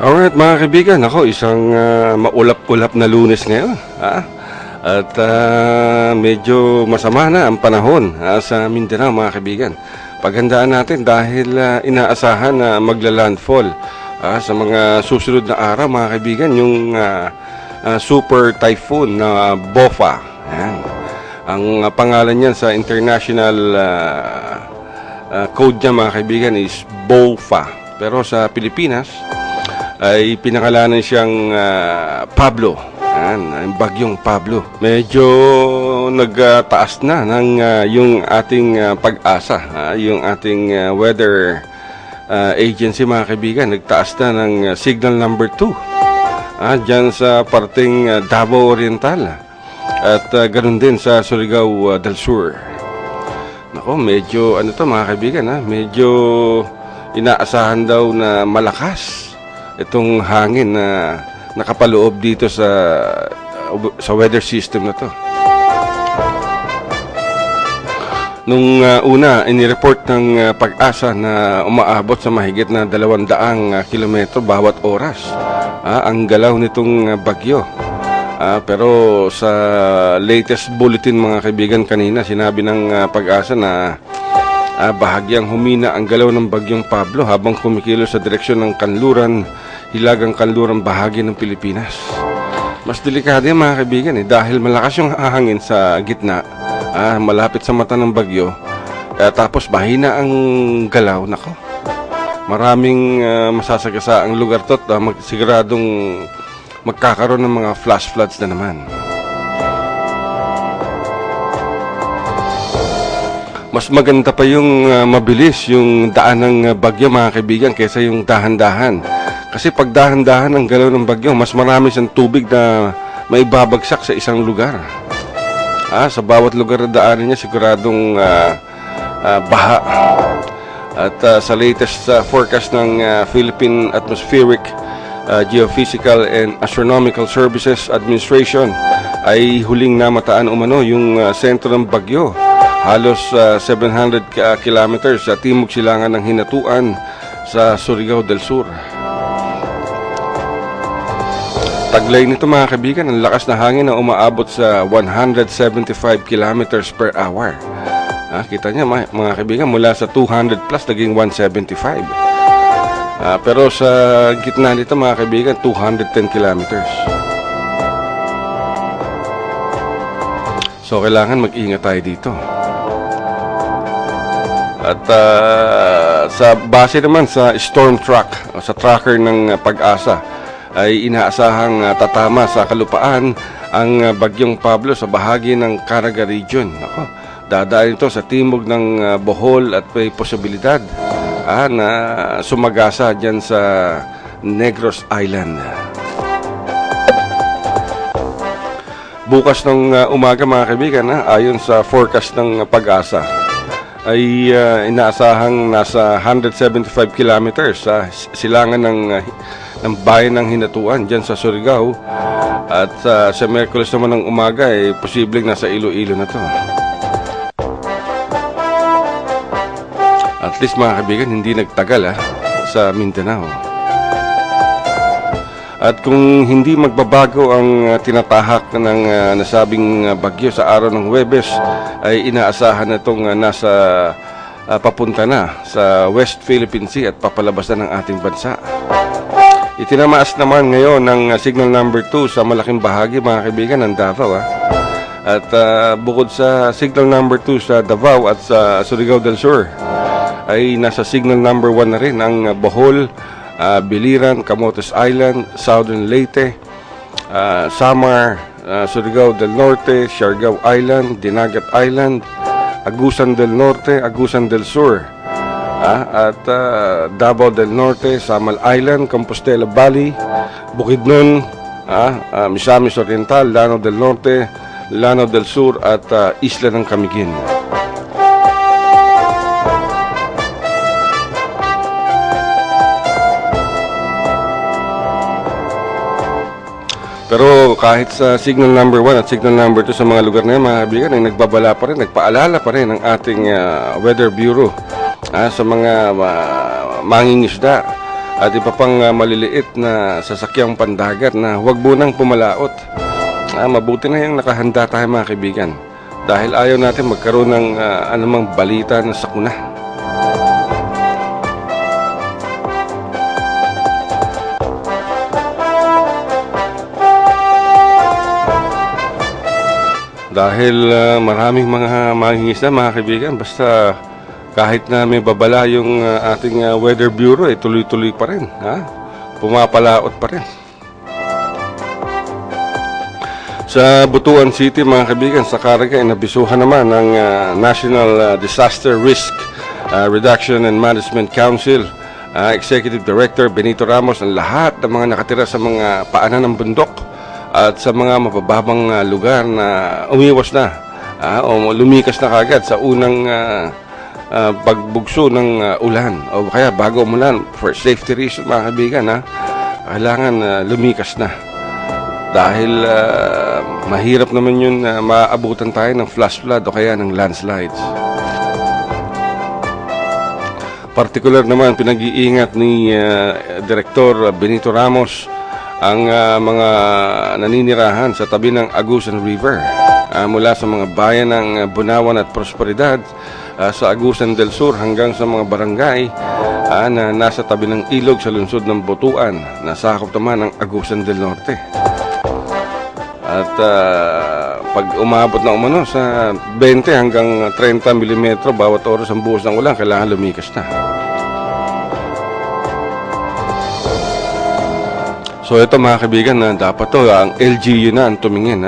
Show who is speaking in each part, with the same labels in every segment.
Speaker 1: Alright mga kaibigan, ako isang maulap-ulap na Lunes ngayon. At medyo masama na ang panahon sa Mindanao mga kaibigan. Paghandaan natin dahil inaasahan na magla-landfall sa mga susunod na araw mga kaibigan yung super typhoon na Bopha. Ayan. Ang pangalan niyan sa international code niya mga kaibigan is Bopha. Pero sa Pilipinas ay pinangalanan siyang Pablo. Ang bagyong Pablo. Medyo nagtaas na ng yung ating pag-asa, yung ating weather agency mga kaibigan, nagtaas na ng signal number 2 dyan sa parting Davao Oriental at ganun din sa Surigao del Sur. Nako, medyo ano to mga kaibigan, medyo inaasahan daw na malakas itong hangin na nakapaloob dito sa weather system na to. Nung una, inireport ng pag-asa na umaabot sa mahigit na 200 kilometro bawat oras ang galaw nitong bagyo. Pero sa latest bulletin mga kaibigan kanina, sinabi ng pag-asa na bahagyang humina ang galaw ng bagyong Pablo habang kumikilos sa direksyon ng kanluran, hilagang kanluran bahagi ng Pilipinas. Mas delikado yan mga kaibigan dahil malakas yung hangin sa gitna, malapit sa mata ng bagyo, tapos mahina ang galaw. Nako, maraming masasagasa ang lugar to at siguradong magkakaroon ng mga flash floods na naman. Mas maganda pa yung mabilis yung daan ng bagyo mga kaibigan kaysa yung dahan-dahan. Kasi pag dahan-dahan ang galaw ng bagyo, mas marami siyang tubig na may babagsak sa isang lugar. Sa bawat lugar na daanan niya siguradong baha. At sa latest forecast ng Philippine Atmospheric Geophysical and Astronomical Services Administration ay huling namataan umano yung sentro ng bagyo. Halos 700 kilometers sa timog silangan ng Hinatuan sa Surigao del Sur. Taglay nito mga kaibigan, ang lakas na hangin na umaabot sa 175 kilometers per hour. Kita niya mga kaibigan, mula sa 200 plus naging 175. Pero sa gitna nito mga kaibigan, 210 kilometers. So kailangan mag-ingat tayo dito. At sa base naman sa storm track o sa tracker ng pag-asa ay inaasahang tatama sa kalupaan ang bagyong Pablo sa bahagi ng Caraga region. Ako, dadaan ito sa timog ng Bohol at may posibilidad na sumagasa dyan sa Negros Island. Bukas ng umaga mga kaibigan, ayon sa forecast ng pag-asa, ay inaasahang nasa 175 kilometers sa silangan ng bayan ng Hinatuan dyan sa Surigao. At sa Miyerkules naman ng umaga ay posibleng nasa Iloilo na to. At least mga kaibigan, hindi nagtagal sa Mindanao. At kung hindi magbabago ang tinatahak ng nasabing bagyo sa araw ng Huwebes, ay inaasahan na itong nasa papunta na sa West Philippine Sea at papalabas na ng ating bansa. Itinamaas naman ngayon ng signal number 2 sa malaking bahagi mga kaibigan ng Davao. At bukod sa signal number 2 sa Davao at sa Surigao del Sur, ay nasa signal number 1 na rin ang Bohol, Biliran, Camotes Island, Southern Leyte, Samar, Surigao del Norte, Siargao Island, Dinagat Island, Agusan del Norte, Agusan del Sur, at Davao del Norte, Samal Island, Compostela Valley, Bukidnon, Misamis Oriental, Lanao del Norte, Lanao del Sur at Isla ng Camiguin. Pero kahit sa signal number 1 at signal number 2 sa mga lugar na yan, mga kaibigan, ay nagbabala pa rin, nagpaalala pa rin ang ating Weather Bureau sa mga mangingisda at iba pang maliliit na sasakyang pandagat na huwag munang pumalaot. Mabuti na yung nakahanda tayo mga kaibigan, dahil ayaw natin magkaroon ng anumang balita na sakuna. Dahil maraming mga mangingisda mga kaibigan, basta kahit na may babala yung ating Weather Bureau, tuloy-tuloy pa rin. Pumapalaot pa rin. Sa Butuan City mga kaibigan, sa Caraga, nabisuhan naman ng National Disaster Risk Reduction and Management Council Executive Director Benito Ramos ang lahat ng mga nakatira sa mga paanan ng bundok at sa mga mabababang lugar na umiwas na o lumikas na kagad sa unang pagbugso ng ulan o kaya bago umulan. For safety reason mga kaibigan, kailangan lumikas na, dahil mahirap naman yun na maabutan tayo ng flash flood o kaya ng landslides. Partikular naman pinag-iingat ni Director Benito Ramos ang mga naninirahan sa tabi ng Agusan River, mula sa mga bayan ng Bunawan at Prosperidad sa Agusan del Sur hanggang sa mga barangay na nasa tabi ng ilog sa lungsod ng Butuan, na sakop naman ng Agusan del Norte. At pag umabot na umano sa 20 hanggang 30 mm bawat oras ang buhos ng ulan, kailangan lumikas na. So ito mga kaibigan, na dapat to ang LGU na ang tumingin.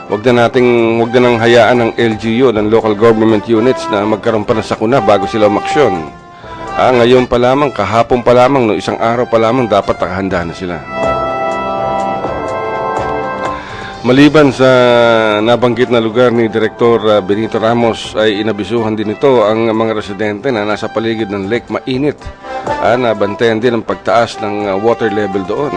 Speaker 1: Wag na nang hayaan ng LGU, ng local government units, na magkaroon pa ng sakuna bago sila umaksyon. Ngayon pa lamang, kahapon pa lamang, no, isang araw pa lamang, dapat nakahanda na sila. Maliban sa nabanggit na lugar ni Director Benito Ramos, ay inabisuhan din ito ang mga residente na nasa paligid ng Lake Mainit. Nabantayan din ang pagtaas ng water level doon.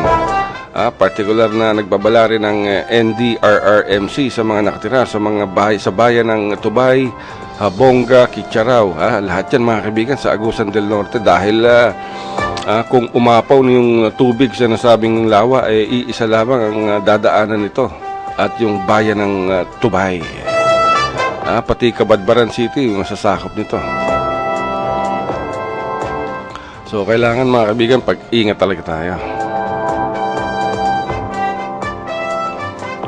Speaker 1: Partikular na nagbabala rin ng NDRRMC sa mga nakatira sa mga bahay sa bayan ng Tubay, Habonga, Kitcharaw. Lahat yan mga kaibigan sa Agusan del Norte, dahil kung umapaw yung tubig sa nasabing lawa, ay iisa lamang ang dadaanan nito, at yung bayan ng Tubay. Pati Cabadbaran City masasakop nito. So kailangan mga kaibigan, pag-ingat talaga tayo.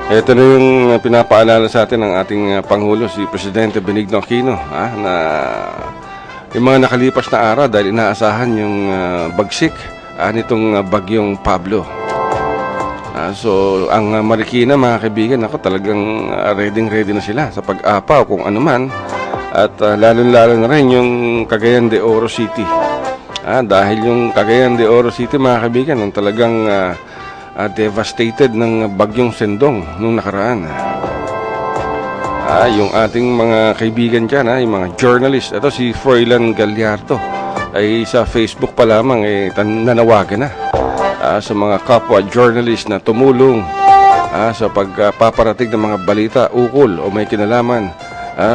Speaker 1: Ito na yung pinapaalala sa atin ng ating Pangulo, si Presidente Benigno Aquino, na yung mga nakalipas na araw, dahil inaasahan yung bagsik nitong bagyong Pablo. So ang Marikina mga kaibigan, talagang ready na sila sa pag-apaw kung ano man, at lalo-lalo na rin yung Cagayan de Oro City. Dahil yung Cagayan de Oro City mga kaibigan, ang talagang devastated ng bagyong Sendong nung nakaraan. Yung ating mga kaibigan dyan, yung mga journalist, ito si Froilan Gallardo, ay sa Facebook pa lamang nanawagan na sa mga kapwa journalist na tumulong sa pagpaparating ng mga balita ukol o may kinalaman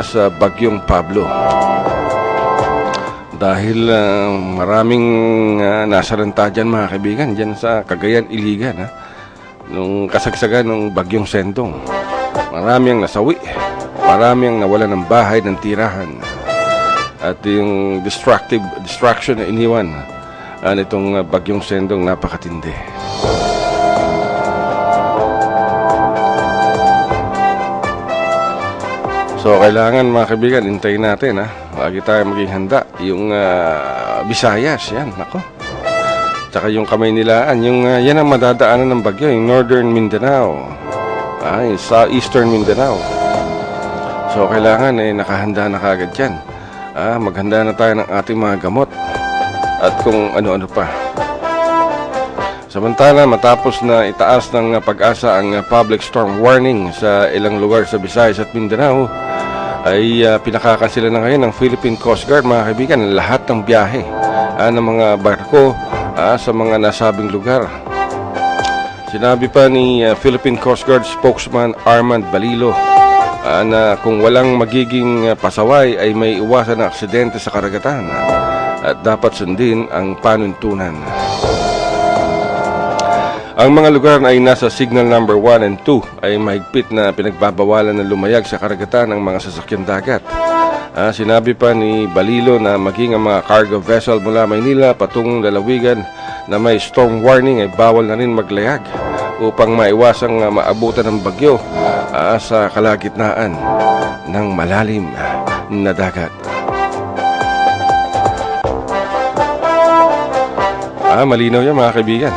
Speaker 1: sa bagyong Pablo. Dahil maraming nasaranta dyan mga kaibigan, dyan sa Cagayan, Iligan, nung kasagsagan ng bagyong Sendong. Marami ang nasawi, marami ang nawalan ng bahay, ng tirahan, at yung distraction na iniwan nitong bagyong Sendong, napakatindi. So kailangan mga kaibigan, hintayin natin lagi tayo maging handa. Yung Visayas, yan, nako. Tsaka yung Kamaynilaan, yan ang madadaanan ng bagyo, yung Northern Mindanao, yung Southeastern Mindanao. So kailangan nakahanda na kagad yan. Maghanda na tayo ng ating mga gamot at kung ano-ano pa. Samantala, matapos na itaas ng Pag-asa ang public storm warning sa ilang lugar sa Visayas at Mindanao, ay pinakakansela na ngayon ng Philippine Coast Guard mga kaibigan lahat ng biyahe ng mga barko sa mga nasabing lugar. Sinabi pa ni Philippine Coast Guard spokesman Armand Balilo na kung walang magiging pasaway ay may iwasan na aksidente sa karagatan at dapat sundin ang panuntunan. Ang mga lugar na ay nasa signal number 1 and 2 ay mahigpit na pinagbabawalan na lumayag sa karagatan ng mga sasakyang dagat. Sinabi pa ni Balilo na maging ang mga cargo vessel mula Maynila patungong lalawigan na may storm warning ay bawal na rin maglayag upang maiwasang maabutan ng bagyo sa kalagitnaan ng malalim na dagat. Malinaw yan mga kaibigan.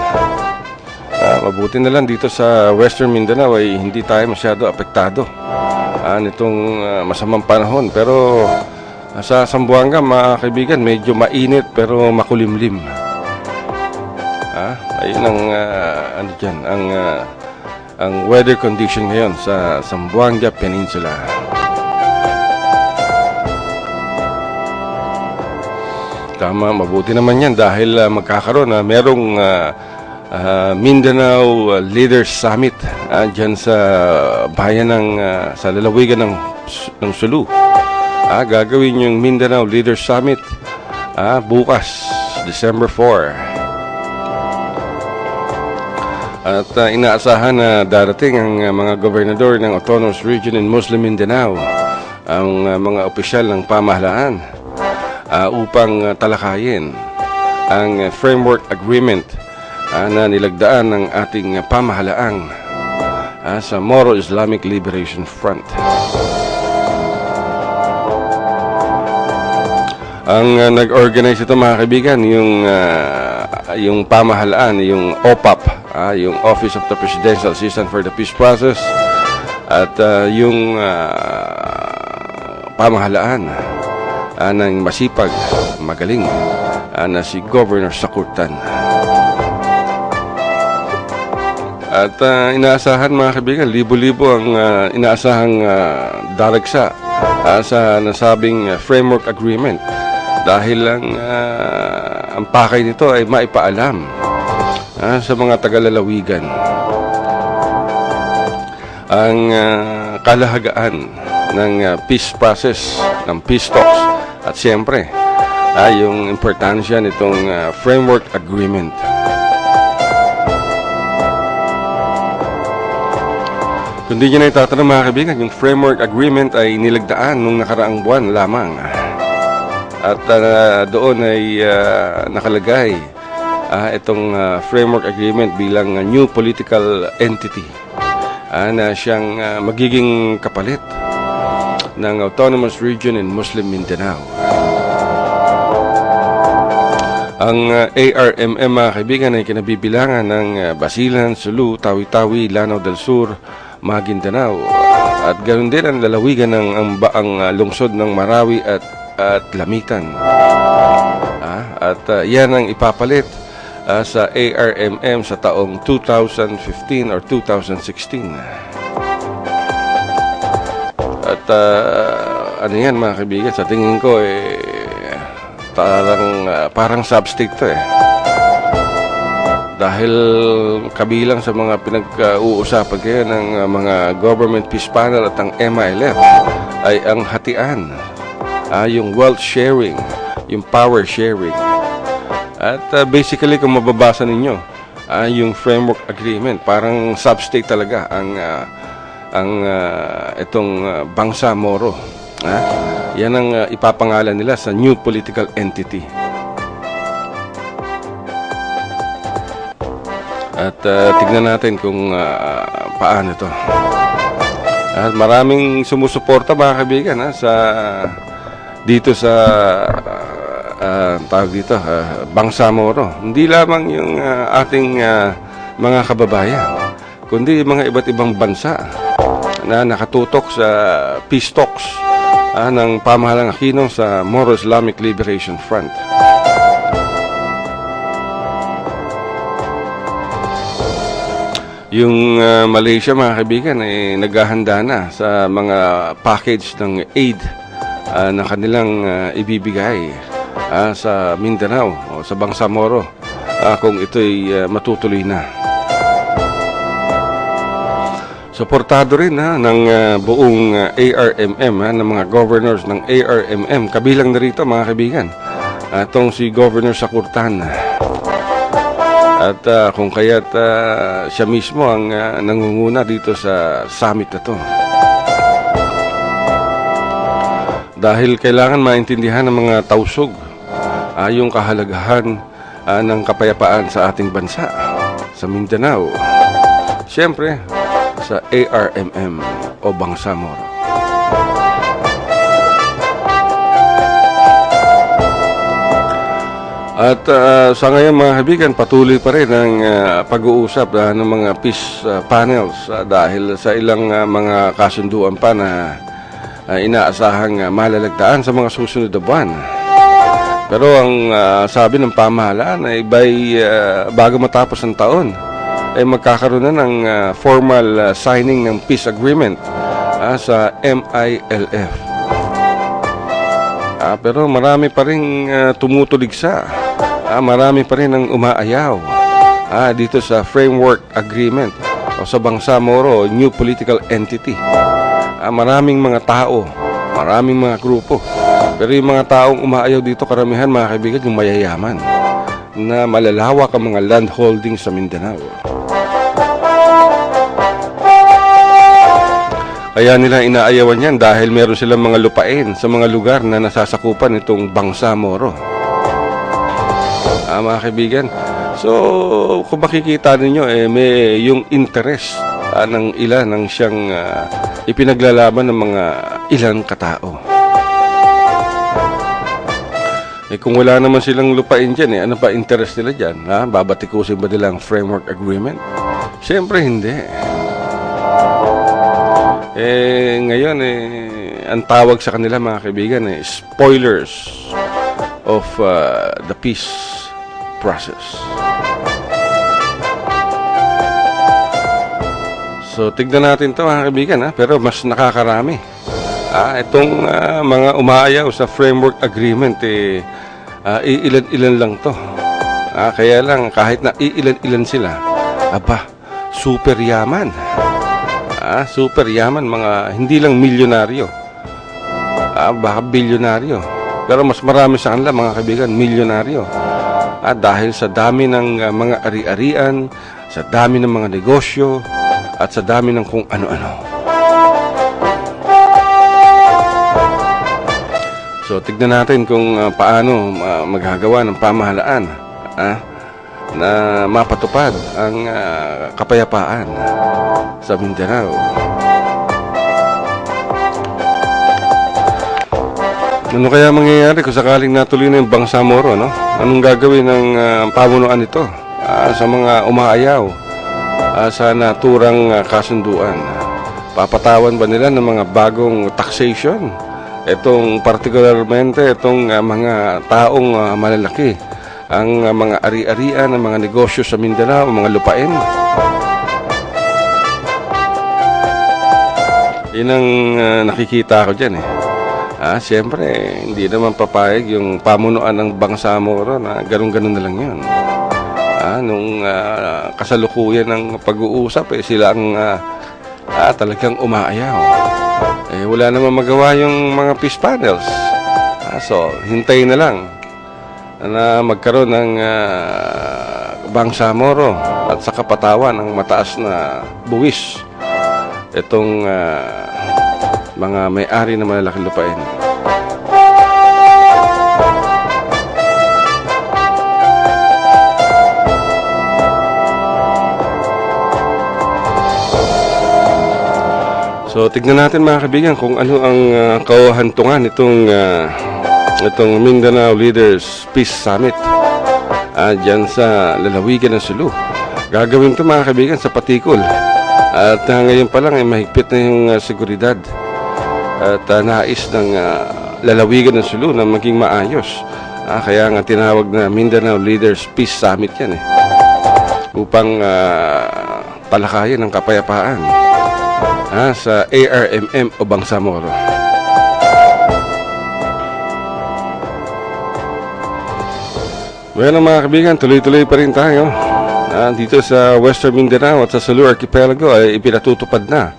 Speaker 1: Mabuti na lang dito sa Western Mindanao ay hindi tayo masyado apektado nitong masamang panahon. Pero sa Zamboanga mga kaibigan, medyo mainit pero makulimlim. Ayun ang ang weather condition ngayon sa Zamboanga Peninsula. Tama, mabuti naman yan dahil magkakaroon na merong Mindanao Leaders Summit dyan sa bayan sa lalawigan ng Sulu. Gagawin yung Mindanao Leaders Summit bukas, December 4. At inaasahan na darating ang mga gobernador ng Autonomous Region in Muslim Mindanao, ang mga opisyal ng pamahalaan upang talakayin ang framework agreement na nilagdaan ng ating pamahalaang sa Moro Islamic Liberation Front. Ang nag-organize ito mga kaibigan, yung pamahalaan, yung OPAP, yung Office of the Presidential Assistant for the Peace Process, at yung pamahalaan ng masipag, magaling na si Governor Sakurtan. At inaasahan mga kaibigan, libo-libo ang inaasahang daragsa sa nasabing framework agreement dahil ang pakay nito ay maipaalam sa mga tagalalawigan ang kalahagaan ng peace process, ng peace talks, at siyempre yung importansya nitong framework agreement. Kung di nyo na itatanong mga kaibigan, yung framework agreement ay nilagdaan nung nakaraang buwan lamang. At doon ay nakalagay itong framework agreement bilang new political entity na siyang magiging kapalit ng Autonomous Region in Muslim Mindanao. Ang ARMM mga kaibigan ay kinabibilangan ng Basilan, Sulu, Tawi-Tawi, Lanao del Sur, Maguindanao, at ganoon din ang lalawigan ng ang lungsod ng Marawi at Lamitan. At yan ang ipapalit sa ARMM sa taong 2015 or 2016. At ano yan mga kaibigan, sa tingin ko parang sub-state to dahil kabilang sa mga pinag-uusapan kayo ng mga Government Peace Panel at ang MILF ay ang hatian, yung wealth sharing, yung power sharing. At basically kung mababasa ninyo yung framework agreement, parang sub-state talaga ang itong Bangsa Moro. Yan ang ipapangalan nila sa new political entity. At tignan natin kung paano ito. At maraming sumusuporta mga kaibigan dito sa tawag dito, Bangsa Moro. Hindi lamang yung ating mga kababayan, kundi mga iba't ibang bansa na nakatutok sa peace talks ng pamahalang Aquino sa Moro Islamic Liberation Front. Yung Malaysia mga kaibigan ay naghahanda na sa mga package ng aid na kanilang ibibigay sa Mindanao o sa Bangsa Moro kung ito'y matutuloy na. Suportado rin ng buong ARMM, ng mga governors ng ARMM. Kabilang na rito mga kaibigan itong si Governor Sakurtan. At kung kaya't siya mismo ang nangunguna dito sa summit na to. Dahil kailangan maintindihan ng mga tausog yung kahalagahan ng kapayapaan sa ating bansa, sa Mindanao. Siyempre, sa ARMM o Bangsamoro. At sa ngayon mga kaibigan, patuloy pa rin ang pag-uusap ng mga peace panels dahil sa ilang mga kasunduan pa na inaasahang malalagdaan sa mga susunod na buwan. Pero ang sabi ng pamahalaan ay bago matapos ang taon, ay magkakaroon na ng formal signing ng peace agreement sa MILF. Pero marami pa rin tumutuligsa. Marami pa rin ang umaayaw dito sa framework agreement o sa Bangsamoro New Political Entity. Maraming mga tao, maraming mga grupo. Pero yung mga taong umaayaw dito, karamihan mga kaibigan, yung mayayaman na malalawak ang mga land holding sa Mindanao. Kaya nila inaayawan yan dahil meron silang mga lupain sa mga lugar na nasasakupan itong Bangsamoro. Mga kaibigan, so kung makikita ninyo, may yung interest ng ilan ng siyang ipinaglalaban ng mga ilang katao. Kung wala naman silang lupain dyan, ano pa interest nila dyan? Babatikusin ba nila ang framework agreement? Siyempre hindi. Ngayon, ang tawag sa kanila mga kaibigan, spoilers of the peace process. So, tignan natin ito mga kaibigan, pero mas nakakarami. Itong mga umaayaw sa framework agreement, iilan-ilan lang to. Kaya lang, kahit na iilan-ilan sila, super yaman. Super yaman, mga hindi lang milyonaryo. Baka bilyonaryo. Pero mas marami sa kanila mga kaibigan, milyonaryo. Dahil sa dami ng mga ari-arian, sa dami ng mga negosyo, at sa dami ng kung ano-ano. So, tignan natin kung paano magagawa ng pamahalaan na mapatupad ang kapayapaan sa Mindanao. Ano kaya mangyayari kung sakaling natuloy na yung Bangsamoro, no? Anong gagawin ng pamunuan nito sa mga umaayaw sa naturang kasunduan? Papatawan ba nila ng mga bagong taxation? Itong partikularmente, itong mga taong malalaki, ang mga ari-arian, ang mga negosyo sa Mindanao, mga lupain. Yun ang nakikita ko dyan siyempre, hindi naman papayag yung pamunuan ng Bangsamoro na ganun-ganun na lang yun. Nung kasalukuyan ng pag-uusap, sila ang talagang umaayaw. Wala naman magawa yung mga peace panels. So, hintayin na lang na magkaroon ng Bangsamoro at sa kapatawan ng mataas na buwis itong mga may-ari na malalaking lupain. So, tignan natin mga kaibigan kung ano ang kahantungan itong Mindanao Leaders Peace Summit dyan sa lalawigan ng Sulu. Gagawin ito mga kaibigan sa Patikul. At ngayon pa lang mahigpit na yung seguridad at nais ng lalawigan ng Sulu na maging maayos. Kaya nga tinawag na Mindanao Leaders Peace Summit yan upang talakayin ang kapayapaan sa ARMM o Bangsamoro. Well mga kaibigan, tuloy-tuloy pa rin tayo. Dito sa Western Mindanao at sa Sulu Archipelago ay ipinatutupad na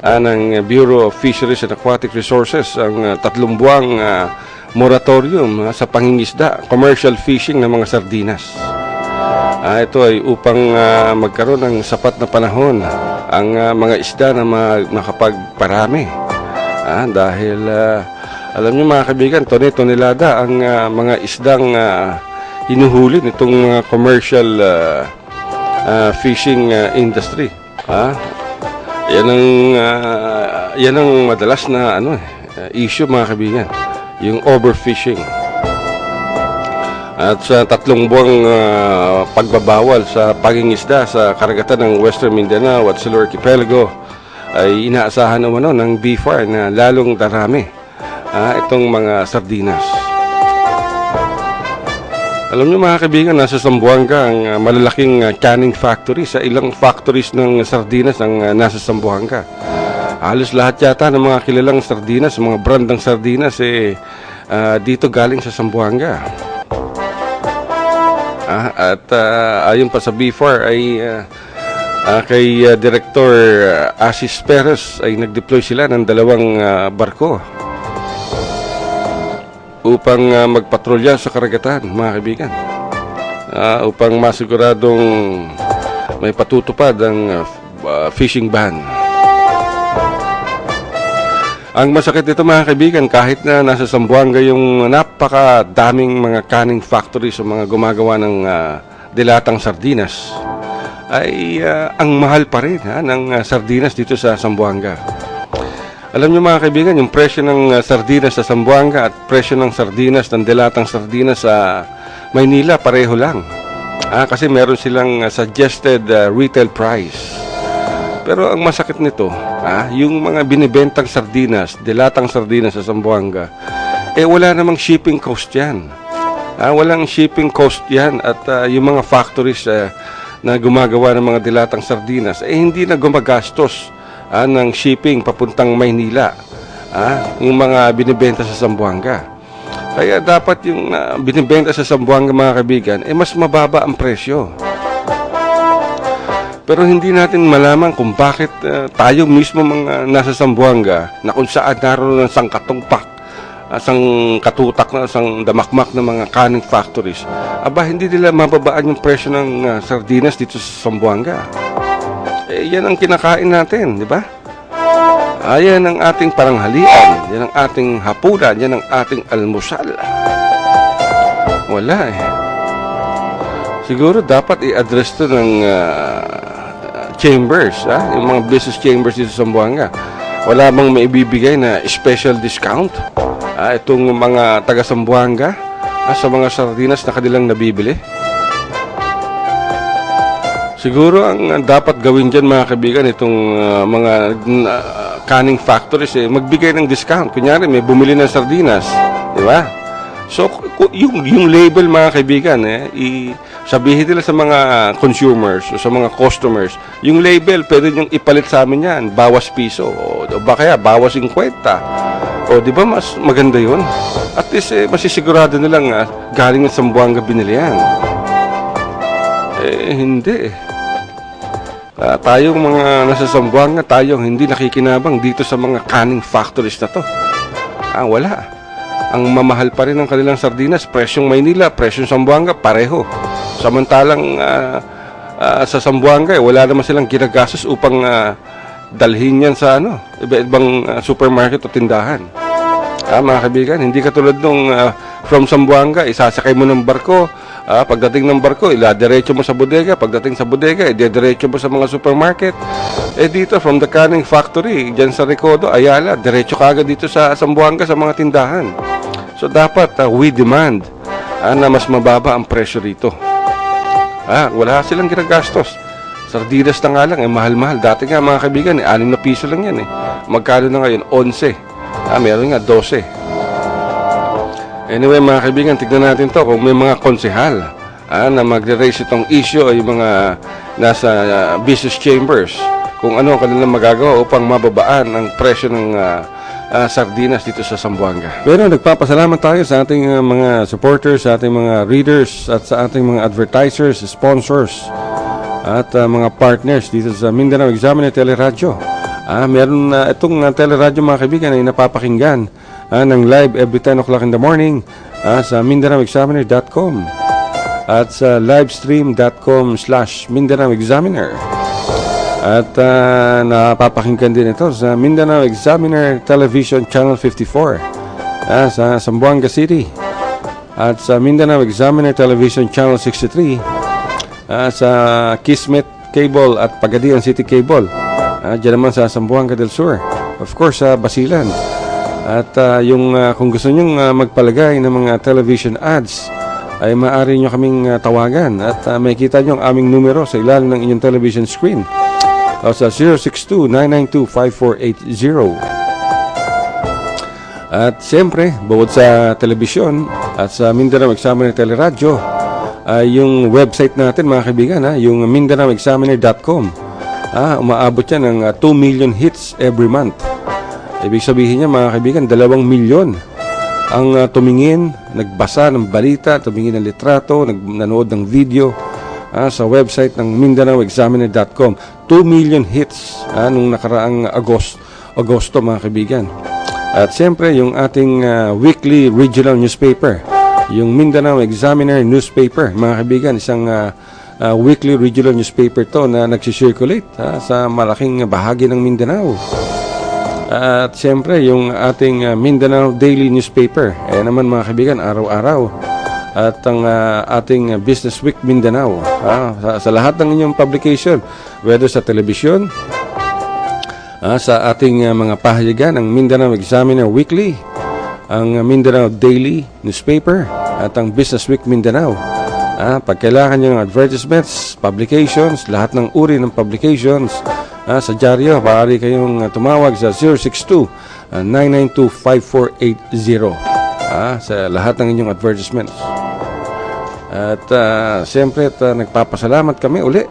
Speaker 1: ng Bureau of Fisheries and Aquatic Resources ang 3 buwang moratorium sa pangingisda, commercial fishing ng mga sardinas. Ito ay upang magkaroon ng sapat na panahon ang mga isda na makapagparami. Dahil alam niyo mga kaibigan, tonelada ang mga isdang hinuhuli nitong commercial fishing industry. Yan ang madalas na issue mga kaibigan, yung overfishing. At sa 3 buwang pagbabawal sa pangingisda sa karagatan ng Western Mindanao at Silur Archipelago, ay inaasahan naman ng BFAR na lalong darami itong mga sardinas. Alam niyo mga kaibigan, nasa Zamboanga ang malalaking canning factory. Sa ilang factories ng sardinas ang nasa Zamboanga. Halos lahat yata ng mga kilalang sardinas, mga brand ng sardinas dito galing sa Zamboanga. At ayon pa sa BFAR ay kay Director Asis Perez ay nag-deploy sila ng 2 barko upang magpatrolya sa karagatan mga kaibigan, upang masiguradong may patutupad ang fishing ban. Ang masakit dito mga kaibigan, kahit na nasa Zamboanga yung napakadaming mga canning factories o mga gumagawa ng dilatang sardinas, ay ang mahal pa rin ng sardinas dito sa Zamboanga. Alam niyo mga kaibigan, yung presyo ng sardinas sa Zamboanga at presyo ng sardinas, ng dilatang sardinas sa Maynila, pareho lang. Kasi meron silang suggested retail price. Pero ang masakit nito, yung mga binibentang sardinas, dilatang sardinas sa Zamboanga, wala namang shipping cost yan. Walang shipping cost yan. At yung mga factories na gumagawa ng mga dilatang sardinas, hindi na gumagastos ng shipping papuntang Maynila, yung mga binibenta sa Zamboanga. Kaya dapat yung binibenta sa Zamboanga mga kaibigan, mas mababa ang presyo. Pero hindi natin malaman kung bakit tayo mismo mga nasa Zamboanga, na kung saan naroon ng sangkatutak na damakmak ng mga canning factories, hindi nila mababaan yung presyo ng sardinas dito sa Zamboanga. Yan ang kinakain natin, di ba? Yan ang ating paranghalian, yan ang ating hapunan, yan ang ating almusal. Wala Siguro dapat i-address to ng chambers, yung mga business chambers dito sa Zamboanga. Wala bang maibibigay na special discount itong mga taga Zamboanga sa mga sardinas na kanilang nabibili? Siguro ang dapat gawin dyan mga kaibigan, itong mga canning factories, magbigay ng discount. Kunyari may bumili ng sardinas, di ba? So yung label mga kaibigan, sabihin nila sa mga consumers o sa mga customers, yung label pwede niyong ipalit sa amin yan, bawas piso o ba kaya bawas 50. O di ba mas maganda yun? At least masisigurado nilang galing sa Zamboanga binili yan. Hindi tayong mga nasa Zamboanga, tayong hindi nakikinabang dito sa mga canning factories na to. Wala. Ang mamahal pa rin ng kanilang sardinas, presyong Maynila, presyong Zamboanga, pareho. Samantalang sa Zamboanga, wala naman silang ginagastos upang dalhin yan sa iba-ibang supermarket o tindahan. Mga kaibigan, hindi katulad nung from Zamboanga, isasakay mo ng barko. Pagdating ng barko, iladiretso mo sa bodega. Pagdating sa bodega, idediretso mo sa mga supermarket. Dito, from the canning factory, dyan sa Recodo, Ayala, diretso ka agad dito sa Zamboanga sa mga tindahan. So, dapat we demand na mas mababa ang presyo rito. Wala silang ginagastos. Sardinas na nga lang, mahal-mahal. Dati nga mga kaibigan, 6 na piso lang yan. Magkano na ngayon? 11. Meron nga 12. Anyway mga kaibigan, tignan natin to kung may mga konsehal na magre-raise itong issue ay mga nasa business chambers, kung ano ang kanilang magagawa upang mababaan ang presyo ng sardinas dito sa Zamboanga. Pero nagpapasalamat tayo sa ating mga supporters, sa ating mga readers at sa ating mga advertisers, sponsors at mga partners dito sa Mindanao Examiner Teleradyo. Meron itong teleradyo mga kaibigan ay napapakinggan ng live every 10 o'clock in the morning sa MindanaoExaminer.com. at sa livestream.com/Mindanao Examiner. At napapakinggan din ito sa Mindanao Examiner Television Channel 54 sa Zamboanga City. At sa Mindanao Examiner Television Channel 63 sa Kismet Cable at Pagadian City Cable. Diyan naman sa Zamboanga del Sur. Of course, sa Basilan. At kung gusto nyong magpalagay ng mga television ads, ay maaari nyo kaming tawagan at may kita nyo ang aming numero sa ilalim ng inyong television screen sa 062-992-5480. At siyempre, bukod sa telebisyon at sa Mindanao Examiner Teleradyo, yung website natin mga kaibigan, yung MindanaoExaminer.com, umaabot yan ng 2 million hits every month. Ibig sabihin niya mga kaibigan, 2 milyon ang tumingin, nagbasa ng balita, tumingin ng litrato, nanood ng video sa website ng MindanaoExaminer.com. 2 million hits nung nakaraang Agosto mga kaibigan. At siyempre yung ating weekly regional newspaper, yung Mindanao Examiner newspaper mga kaibigan, isang weekly regional newspaper to na nagsisirculate sa malaking bahagi ng Mindanao. At siyempre, yung ating Mindanao Daily Newspaper. Naman mga kaibigan, araw-araw. At ang ating Business Week Mindanao. Sa lahat ng inyong publication, whether sa telebisyon, sa ating mga pahayagan, ang Mindanao Examiner Weekly, ang Mindanao Daily Newspaper, at ang Business Week Mindanao. Pag kailangan nyo ng advertisements, publications, lahat ng uri ng publications, sa dyaryo, maaari kayong tumawag sa 062-992-5480 sa lahat ng inyong advertisements. At siyempre, nagpapasalamat kami uli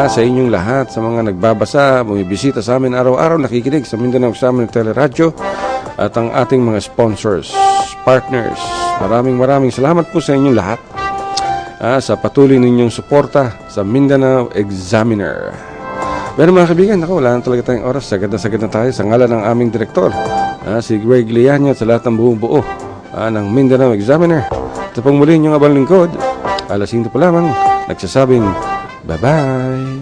Speaker 1: sa inyong lahat, sa mga nagbabasa, bumibisita sa amin araw-araw, nakikinig sa Mindanao Examiner Teleradyo, at ang ating mga sponsors, partners. Maraming salamat po sa inyong lahat sa patuloy ninyong suporta sa Mindanao Examiner. Pero mga kaibigan, wala na talaga tayong oras. Sagad na tayo sa ngalan ng aming direktor, si Greg Lianyo, at sa lahat ng buong buo ng Mindanao Examiner. Ito pong muli yung abang lingkod, alas 5 pa lamang, nagsasabing bye-bye.